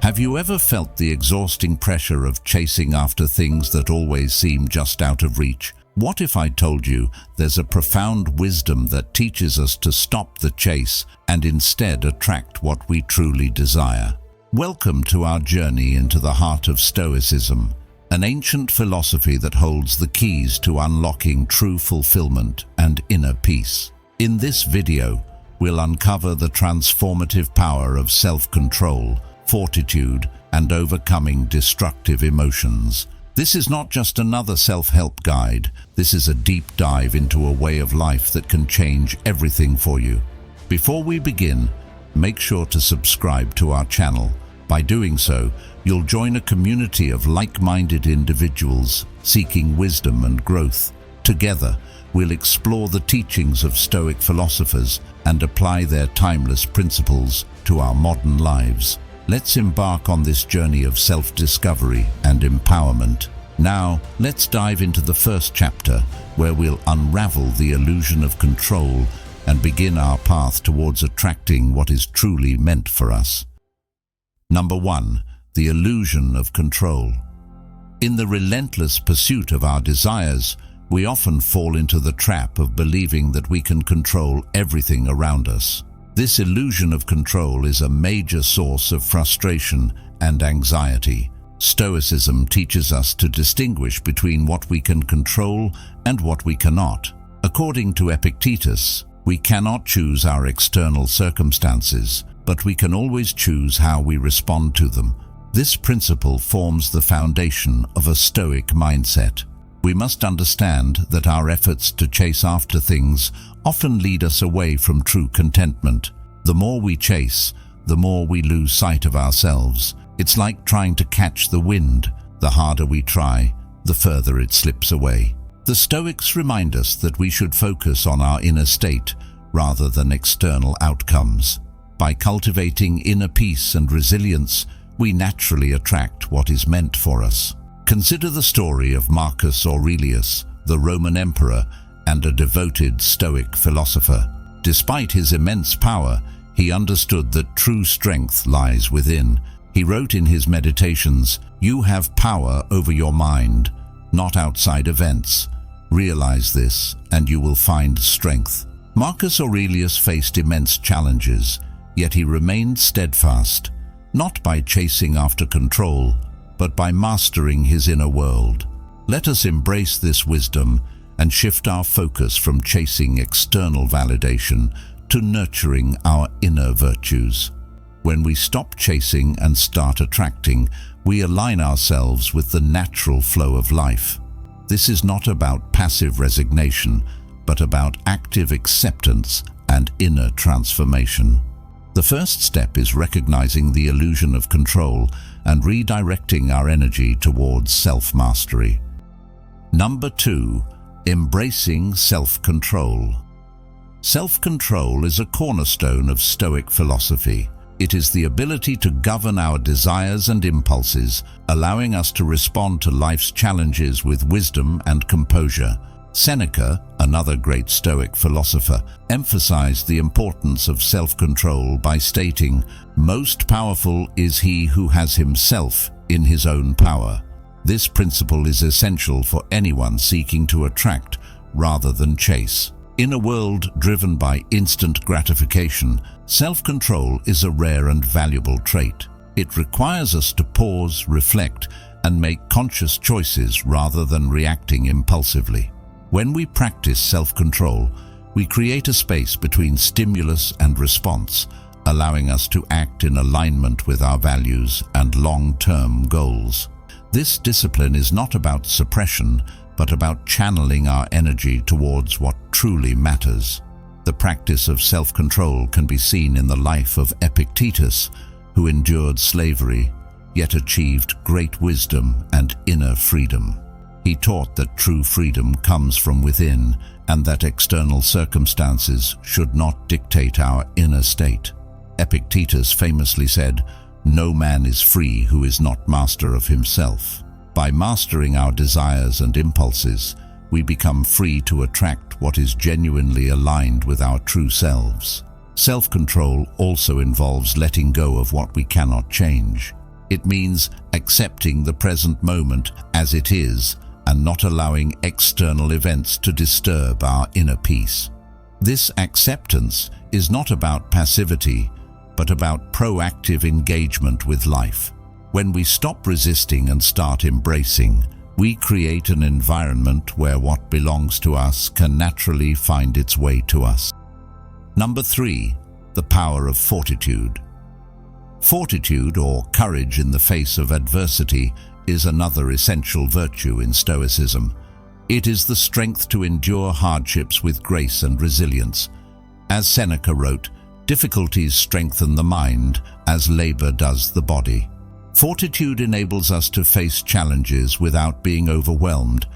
Have you ever felt the exhausting pressure of chasing after things that always seem just out of reach? What if I told you there's a profound wisdom that teaches us to stop the chase and instead attract what we truly desire? Welcome to our journey into the heart of Stoicism, an ancient philosophy that holds the keys to unlocking true fulfillment and inner peace. In this video, we'll uncover the transformative power of self-control, fortitude, and overcoming destructive emotions. This is not just another self-help guide. This is a deep dive into a way of life that can change everything for you. Before we begin, make sure to subscribe to our channel. By doing so, you'll join a community of like-minded individuals seeking wisdom and growth. Together, we'll explore the teachings of Stoic philosophers and apply their timeless principles to our modern lives. Let's embark on this journey of self-discovery and empowerment. Now, let's dive into the first chapter, where we'll unravel the illusion of control and begin our path towards attracting what is truly meant for us. Number 1. The illusion of control. In the relentless pursuit of our desires, we often fall into the trap of believing that we can control everything around us. This illusion of control is a major source of frustration and anxiety. Stoicism teaches us to distinguish between what we can control and what we cannot. According to Epictetus, we cannot choose our external circumstances, but we can always choose how we respond to them. This principle forms the foundation of a Stoic mindset. We must understand that our efforts to chase after things often lead us away from true contentment. The more we chase, the more we lose sight of ourselves. It's like trying to catch the wind. The harder we try, the further it slips away. The Stoics remind us that we should focus on our inner state rather than external outcomes. By cultivating inner peace and resilience, we naturally attract what is meant for us. Consider the story of Marcus Aurelius, the Roman emperor and a devoted Stoic philosopher. Despite his immense power, he understood that true strength lies within. He wrote in his meditations, "You have power over your mind, not outside events. Realize this, and you will find strength." Marcus Aurelius faced immense challenges, yet he remained steadfast, not by chasing after control, but by mastering his inner world. Let us embrace this wisdom and shift our focus from chasing external validation to nurturing our inner virtues. When we stop chasing and start attracting, we align ourselves with the natural flow of life. This is not about passive resignation, but about active acceptance and inner transformation. The first step is recognizing the illusion of control and redirecting our energy towards self-mastery. Number 2. Embracing self-control. Self-control is a cornerstone of Stoic philosophy. It is the ability to govern our desires and impulses, allowing us to respond to life's challenges with wisdom and composure. Seneca, another great Stoic philosopher, emphasized the importance of self-control by stating, "Most powerful is he who has himself in his own power." This principle is essential for anyone seeking to attract rather than chase. In a world driven by instant gratification, self-control is a rare and valuable trait. It requires us to pause, reflect, and make conscious choices rather than reacting impulsively. When we practice self-control, we create a space between stimulus and response, allowing us to act in alignment with our values and long-term goals. This discipline is not about suppression, but about channeling our energy towards what truly matters. The practice of self-control can be seen in the life of Epictetus, who endured slavery, yet achieved great wisdom and inner freedom. He taught that true freedom comes from within and that external circumstances should not dictate our inner state. Epictetus famously said, "No man is free who is not master of himself." By mastering our desires and impulses, we become free to attract what is genuinely aligned with our true selves. Self-control also involves letting go of what we cannot change. It means accepting the present moment as it is and not allowing external events to disturb our inner peace. This acceptance is not about passivity, but about proactive engagement with life. When we stop resisting and start embracing, we create an environment where what belongs to us can naturally find its way to us. Number 3, the power of fortitude. Fortitude, or courage in the face of adversity, is another essential virtue in Stoicism. It is the strength to endure hardships with grace and resilience. As Seneca wrote, "Difficulties strengthen the mind as labor does the body." Fortitude enables us to face challenges without being overwhelmed,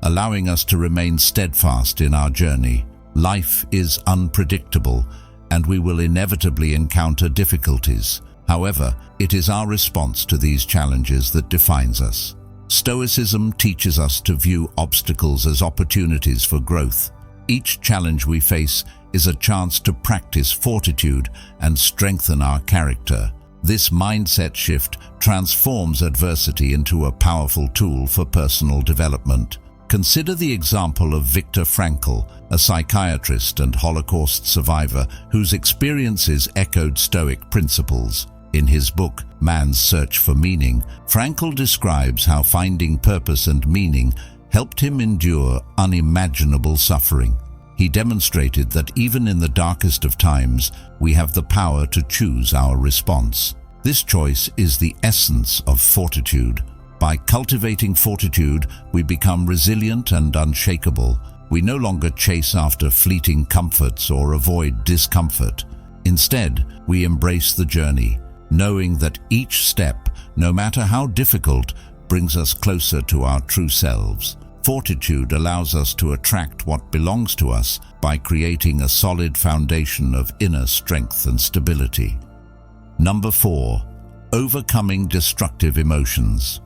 allowing us to remain steadfast in our journey. Life is unpredictable, and we will inevitably encounter difficulties. However, it is our response to these challenges that defines us. Stoicism teaches us to view obstacles as opportunities for growth. Each challenge we face is a chance to practice fortitude and strengthen our character. This mindset shift transforms adversity into a powerful tool for personal development. Consider the example of Viktor Frankl, a psychiatrist and Holocaust survivor whose experiences echoed Stoic principles. In his book, Man's Search for Meaning, Frankl describes how finding purpose and meaning helped him endure unimaginable suffering. He demonstrated that even in the darkest of times, we have the power to choose our response. This choice is the essence of fortitude. By cultivating fortitude, we become resilient and unshakable. We no longer chase after fleeting comforts or avoid discomfort. Instead, we embrace the journey, knowing that each step, no matter how difficult, brings us closer to our true selves. Fortitude allows us to attract what belongs to us by creating a solid foundation of inner strength and stability. Number 4, overcoming destructive emotions.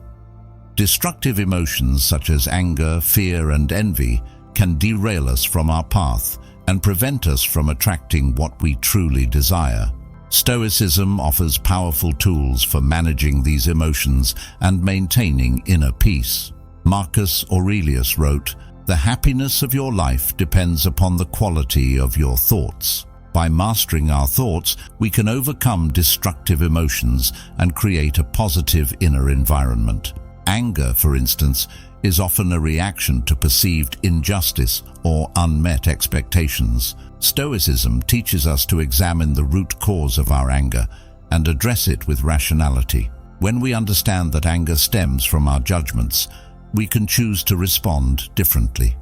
Destructive emotions such as anger, fear, and envy can derail us from our path and prevent us from attracting what we truly desire. Stoicism offers powerful tools for managing these emotions and maintaining inner peace. Marcus Aurelius wrote, "The happiness of your life depends upon the quality of your thoughts." By mastering our thoughts, we can overcome destructive emotions and create a positive inner environment. Anger, for instance, is often a reaction to perceived injustice or unmet expectations. Stoicism teaches us to examine the root cause of our anger and address it with rationality. When we understand that anger stems from our judgments, we can choose to respond differently.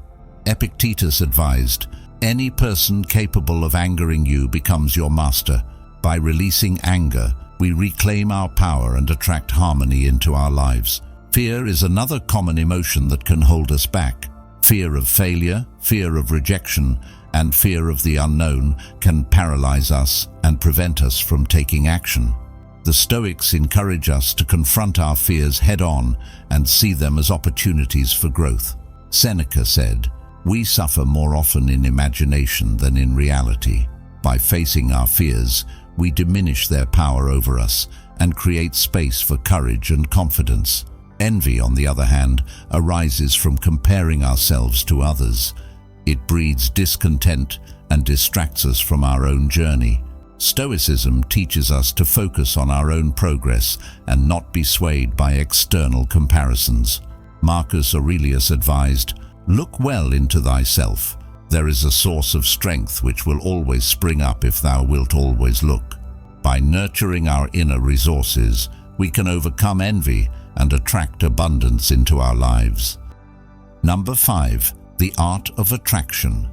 Epictetus advised, "Any person capable of angering you becomes your master. By releasing anger, we reclaim our power and attract harmony into our lives." Fear is another common emotion that can hold us back. Fear of failure, fear of rejection, and fear of the unknown can paralyze us and prevent us from taking action. The Stoics encourage us to confront our fears head-on and see them as opportunities for growth. Seneca said, "We suffer more often in imagination than in reality." By facing our fears, we diminish their power over us and create space for courage and confidence. Envy, on the other hand, arises from comparing ourselves to others. It breeds discontent and distracts us from our own journey. Stoicism teaches us to focus on our own progress and not be swayed by external comparisons. Marcus Aurelius advised, "Look well into thyself. There is a source of strength which will always spring up if thou wilt always look." By nurturing our inner resources, we can overcome envy and attract abundance into our lives. Number 5, the art of attraction.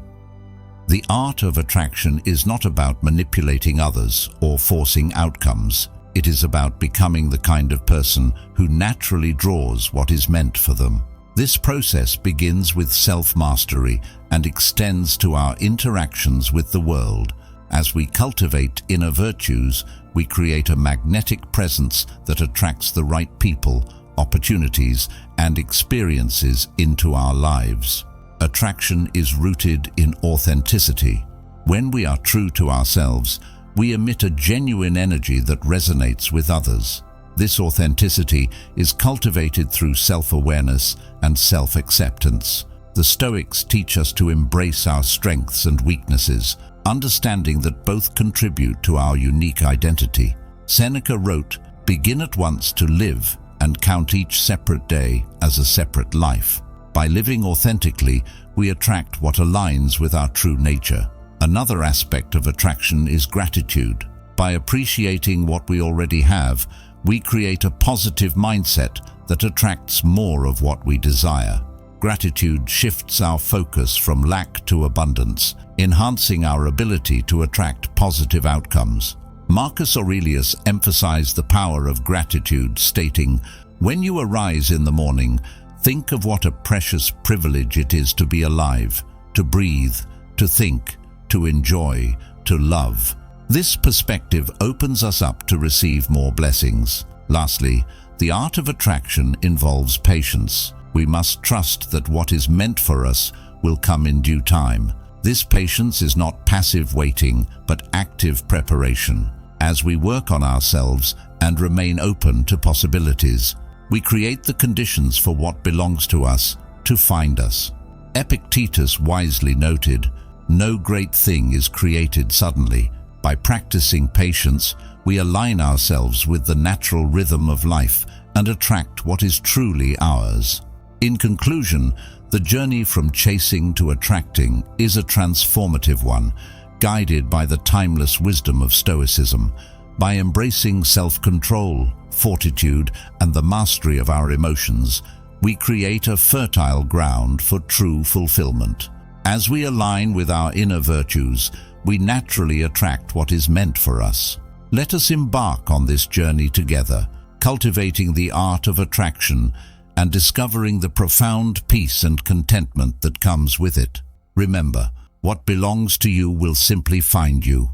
The art of attraction is not about manipulating others or forcing outcomes. It is about becoming the kind of person who naturally draws what is meant for them. This process begins with self-mastery and extends to our interactions with the world. As we cultivate inner virtues, we create a magnetic presence that attracts the right people, opportunities, and experiences into our lives. Attraction is rooted in authenticity. When we are true to ourselves, we emit a genuine energy that resonates with others. This authenticity is cultivated through self-awareness and self-acceptance. The Stoics teach us to embrace our strengths and weaknesses, understanding that both contribute to our unique identity. Seneca wrote, "Begin at once to live and count each separate day as a separate life." By living authentically, we attract what aligns with our true nature. Another aspect of attraction is gratitude. By appreciating what we already have, we create a positive mindset that attracts more of what we desire. Gratitude shifts our focus from lack to abundance, enhancing our ability to attract positive outcomes. Marcus Aurelius emphasized the power of gratitude, stating, "When you arise in the morning, think of what a precious privilege it is to be alive, to breathe, to think, to enjoy, to love." This perspective opens us up to receive more blessings. Lastly, the art of attraction involves patience. We must trust that what is meant for us will come in due time. This patience is not passive waiting, but active preparation. As we work on ourselves and remain open to possibilities, we create the conditions for what belongs to us to find us. Epictetus wisely noted, "No great thing is created suddenly." By practicing patience, we align ourselves with the natural rhythm of life and attract what is truly ours. In conclusion, the journey from chasing to attracting is a transformative one, guided by the timeless wisdom of Stoicism. By embracing self-control, fortitude, and the mastery of our emotions, we create a fertile ground for true fulfillment. As we align with our inner virtues, we naturally attract what is meant for us. Let us embark on this journey together, cultivating the art of attraction and discovering the profound peace and contentment that comes with it. Remember, what belongs to you will simply find you.